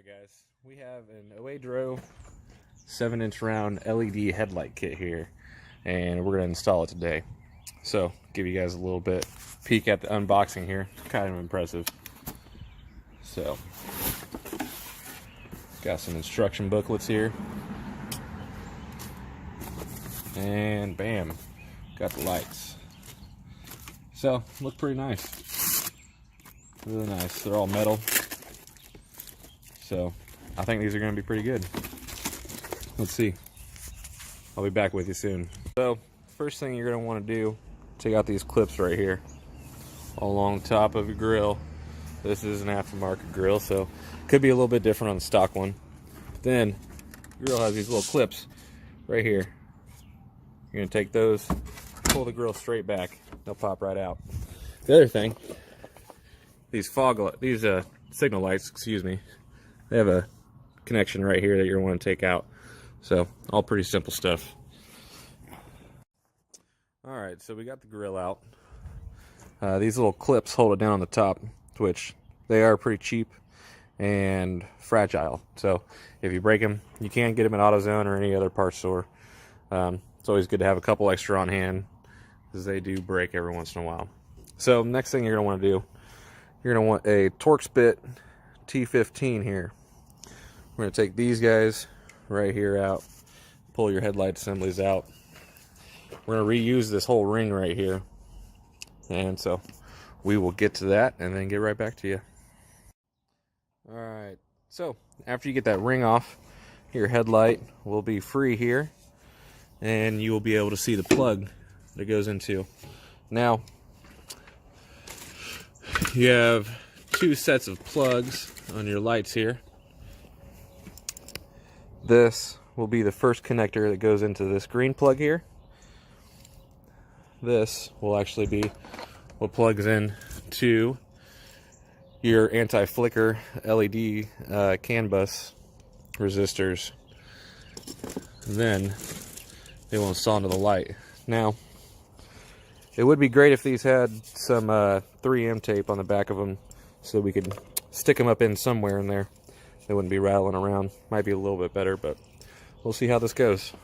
Alright guys, we have an OEDRO 7-inch round LED headlight kit here, and we're going to install it today. So, give you guys a little bit peek at the unboxing here. Kind of impressive. So, got some instruction booklets here. And bam, got the lights. So, look pretty nice. Really nice. They're all metal. So, I think these are going to be pretty good. Let's see. I'll be back with you soon. So, first thing you're going to want to do, take out these clips right here along the top of your grill. This is an aftermarket grill, so it could be a little bit different on the stock one. Then, the grill has these little clips right here. You're going to take those, pull the grill straight back. They'll pop right out. The other thing, these signal lights, excuse me, they have a connection right here that you're going to want to take out. So, all pretty simple stuff. Alright, so we got the grill out. These little clips hold it down on the top, which they are pretty cheap and fragile. So, if you break them, you can get them at AutoZone or any other parts store. It's always good to have a couple extra on hand, because they do break every once in a while. So, next thing you're going to want to do, you're going to want a Torx bit T15 here. We're going to take these guys right here out, pull your headlight assemblies out. We're going to reuse this whole ring right here, and so we will get to that and then get right back to you. Alright, so after you get that ring off, your headlight will be free here, and you will be able to see the plug that it goes into. Now, you have two sets of plugs on your lights here. This will be the first connector that goes into this green plug here. This will actually be what plugs in to your anti-flicker LED CAN bus resistors. Then they will install into the light. Now, it would be great if these had some 3M tape on the back of them, so we could stick them up in somewhere in there. They wouldn't be rattling around. Might be a little bit better, but we'll see how this goes.